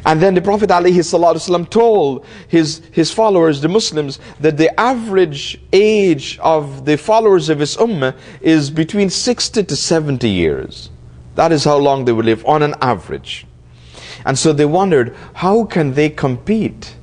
And then the Prophet ﷺ told his followers, the Muslims, that the average age of the followers of his ummah is between 60 to 70 years. That is how long they would live on an average. And so they wondered, how can they compete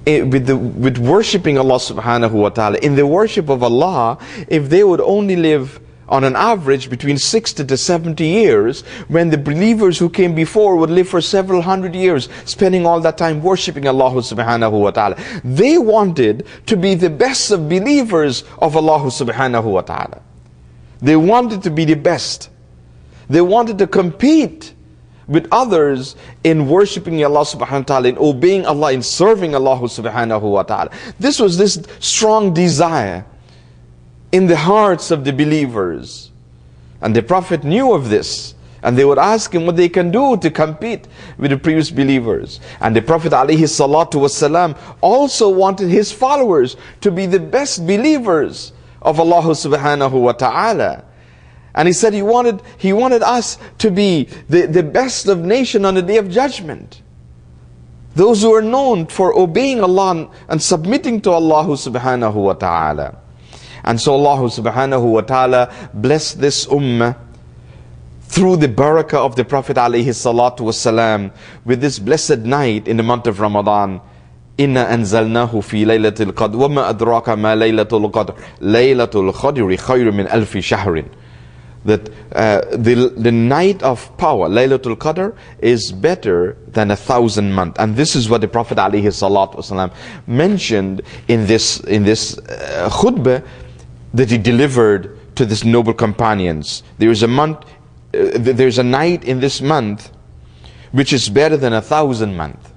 with worshipping Allah subhanahu wa ta'ala, in the worship of Allah, if they would only live on an average between 60 to 70 years, when the believers who came before would live for several hundred years, spending all that time worshipping Allah subhanahu wa ta'ala. They wanted to be the best of believers of Allah subhanahu wa ta'ala. They wanted to be the best. They wanted to compete with others in worshipping Allah subhanahu wa ta'ala, in obeying Allah, in serving Allah subhanahu wa ta'ala. This was this strong desire in the hearts of the believers. And the Prophet knew of this. And they would ask him what they can do to compete with the previous believers. And the Prophet ﷺ also wanted his followers to be the best believers of Allah subhanahu wa ta'ala. And he said he wanted us to be the best of nation on the Day of Judgment. Those who are known for obeying Allah and submitting to Allah subhanahu wa ta'ala. And so Allah subhanahu wa ta'ala blessed this ummah through the barakah of the Prophet alayhi salatu wasalam with this blessed night in the month of Ramadan. Inna anzalnahu fi laylatil qadr wa ma adraka ma laylatul qadr laylatul qadri khayrun min alfi shahrin. That the night of power, Laylatul Qadr, is better than 1,000 months. And this is what the Prophet ﷺ mentioned in this khutbah that he delivered to his noble companions. There's a night in this month which is better than 1,000 months.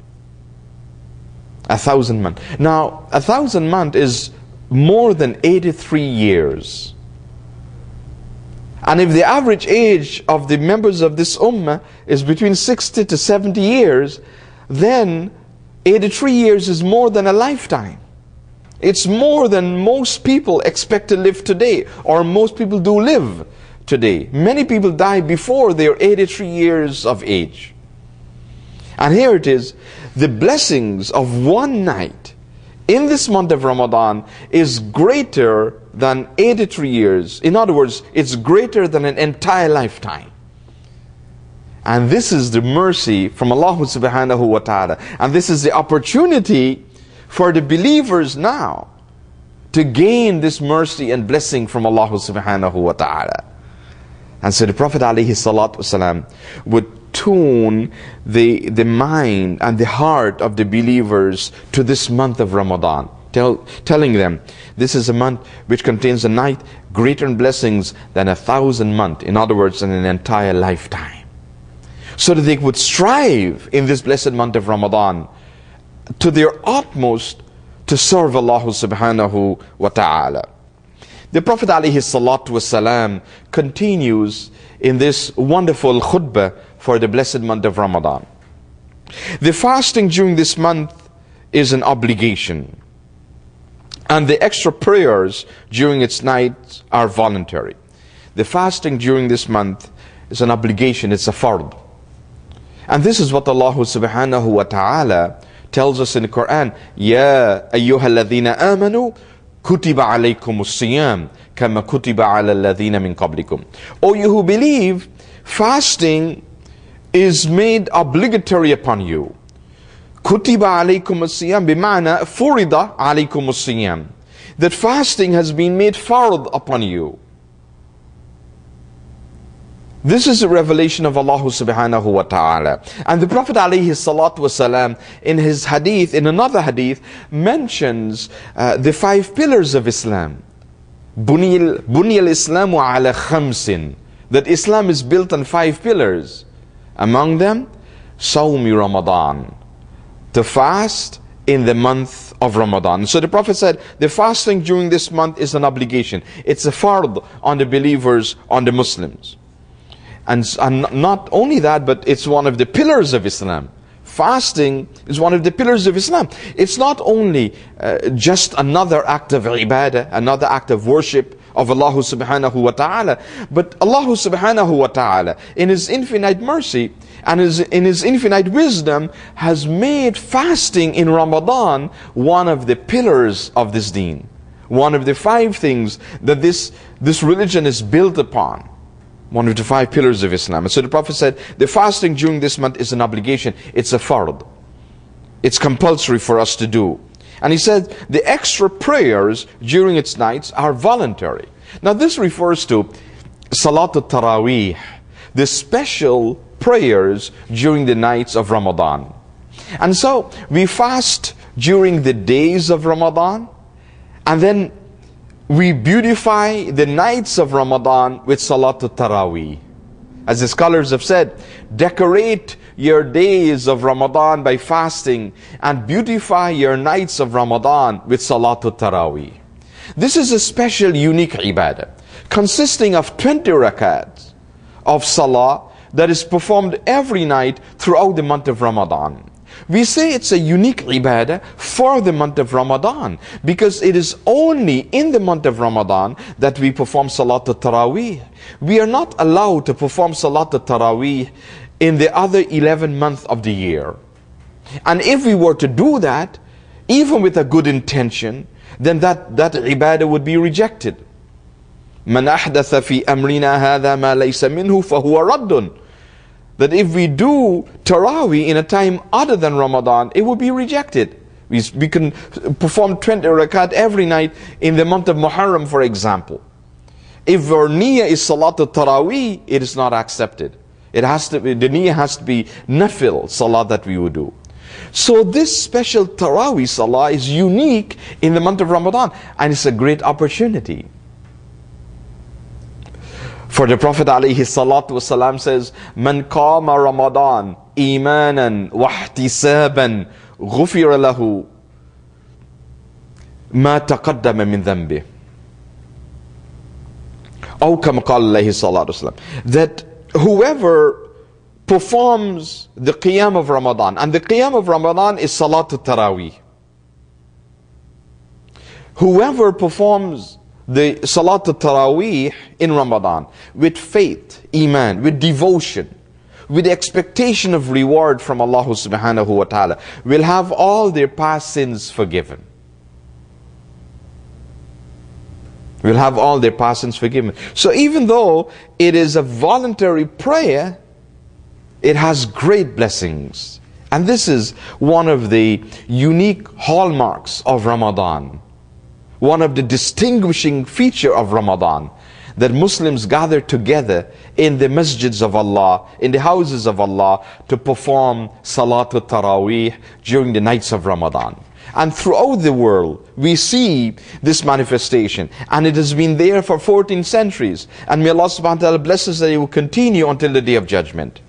1,000 months. Now, 1,000 months is more than 83 years. And if the average age of the members of this ummah is between 60 to 70 years, then 83 years is more than a lifetime. It's more than most people expect to live today, or most people do live today. Many people die before they are 83 years of age. And here it is, the blessings of one night in this month of Ramadan is greater than 83 years. In other words, it's greater than an entire lifetime. And this is the mercy from Allah subhanahu wa ta'ala. And this is the opportunity for the believers now to gain this mercy and blessing from Allah subhanahu wa ta'ala. And so the Prophet alayhi salatu wasalam would tune the mind and the heart of the believers to this month of Ramadan, telling them this is a month which contains a night greater in blessings than 1,000 months. In other words, than an entire lifetime. So that they would strive in this blessed month of Ramadan to their utmost to serve Allah subhanahu wa ta'ala. The Prophet alayhi salatu wasalam continues in this wonderful khutbah for the blessed month of Ramadan. The fasting during this month is an obligation, and the extra prayers during its nights are voluntary. The fasting during this month is an obligation, it's a fard. And this is what Allah subhanahu wa ta'ala tells us in the Quran. Ya ayyuhalladhina amanu kutiba alaykumus siyam kama kutiba ala alladhina min qablikum. O you who believe, fasting is made obligatory upon you. Kutiba alaykumus siyam bima'na furida alaykumus siyam. That fasting has been made fard upon you. This is a revelation of Allah subhanahu wa ta'ala. And the Prophet alayhi salatu wasalam in his hadith, in another hadith, mentions the 5 pillars of Islam. Buniyal Islamu ala khamsin. That Islam is built on 5 pillars. Among them, Sawmi Ramadan. To fast in the month of Ramadan. So the Prophet said, the fasting during this month is an obligation. It's a fard on the believers, on the Muslims. And not only that, but it's one of the pillars of Islam. Fasting is one of the pillars of Islam. It's not only just another act of ibadah, another act of worship of Allah subhanahu wa ta'ala, but Allah subhanahu wa ta'ala, in His infinite mercy, and in His infinite wisdom has made fasting in Ramadan one of the pillars of this deen. One of the 5 things that this religion is built upon. One of the 5 pillars of Islam. And so the Prophet said, the fasting during this month is an obligation. It's a fard. It's compulsory for us to do. And he said, the extra prayers during its nights are voluntary. Now this refers to Salat al-Taraweeh, the special prayers during the nights of Ramadan. And so we fast during the days of Ramadan, and then we beautify the nights of Ramadan with Salat al-Taraweeh. As the scholars have said, decorate your days of Ramadan by fasting and beautify your nights of Ramadan with Salat al-Taraweeh. This is a special, unique ibadah consisting of 20 rakats of salah that is performed every night throughout the month of Ramadan. We say it's a unique ibadah for the month of Ramadan because it is only in the month of Ramadan that we perform Salat al-Taraweeh. We are not allowed to perform Salat al-Taraweeh in the other 11 months of the year. And if we were to do that, even with a good intention, then that ibadah would be rejected. مَنْ أَحْدَثَ فِي أَمْرِنَا هَذَا مَا لَيْسَ مِنْهُ فَهُوَ رَدٌّ. That if we do Taraweeh in a time other than Ramadan, it will be rejected. We can perform 20 rakat every night in the month of Muharram, for example. If our niyyah is Salat al-Taraweeh, it is not accepted. It has to be, the niyyah has to be nafil salah that we would do. So this special Taraweeh salah is unique in the month of Ramadan, and it's a great opportunity. For the Prophet ﷺ says, "Man qama Ramadan imanan wa ihtisaban ghufira lahu ma taqaddama min dhanbi." Aw kama qala alayhi salatu wasalam. That whoever performs the Qiyam of Ramadan, and the Qiyam of Ramadan is Salat al-Taraweeh. Whoever performs the Salat al-Taraweeh in Ramadan with faith, iman, with devotion, with expectation of reward from Allah subhanahu wa ta'ala, will have all their past sins forgiven. Will have all their past sins forgiven. So even though it is a voluntary prayer, it has great blessings. And this is one of the unique hallmarks of Ramadan. One of the distinguishing feature of Ramadan, that Muslims gather together in the masjids of Allah, in the houses of Allah, to perform Salat al-Taraweeh during the nights of Ramadan. And throughout the world, we see this manifestation. And it has been there for 14 centuries. And may Allah subhanahu wa ta'ala bless us that it will continue until the Day of Judgment.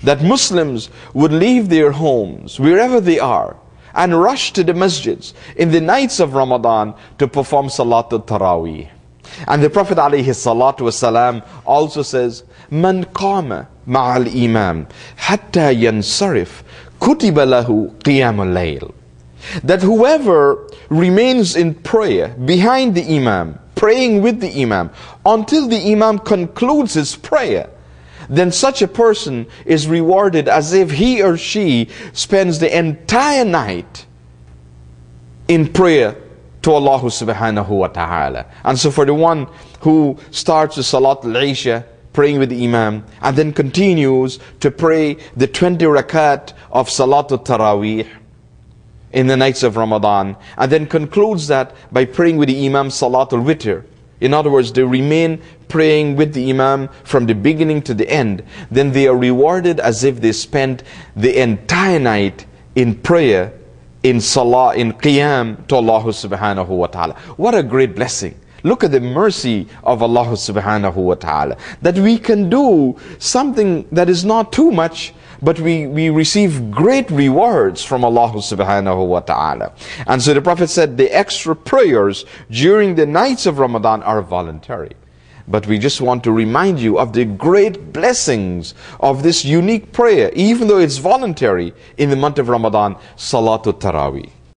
That Muslims would leave their homes, wherever they are, and rush to the masjids in the nights of Ramadan to perform Salat al-Taraweeh. And the Prophet ﷺ also says, "Man qama ma'al imam hatta yansarif kutiba lahu qiyamul layl." That whoever remains in prayer behind the imam, praying with the imam, until the imam concludes his prayer, then such a person is rewarded as if he or she spends the entire night in prayer to Allah subhanahu wa ta'ala. And so for the one who starts the Salat al-Isha, praying with the Imam, and then continues to pray the 20 rakat of Salat al-Taraweeh in the nights of Ramadan, and then concludes that by praying with the Imam Salat al-Witr. In other words, they remain praying with the Imam from the beginning to the end. Then they are rewarded as if they spent the entire night in prayer, in salah, in qiyam to Allah subhanahu wa ta'ala. What a great blessing. Look at the mercy of Allah subhanahu wa ta'ala. That we can do something that is not too much, but we receive great rewards from Allah subhanahu wa ta'ala. And so the Prophet said the extra prayers during the nights of Ramadan are voluntary. But we just want to remind you of the great blessings of this unique prayer, even though it's voluntary in the month of Ramadan, Salatul Taraweeh.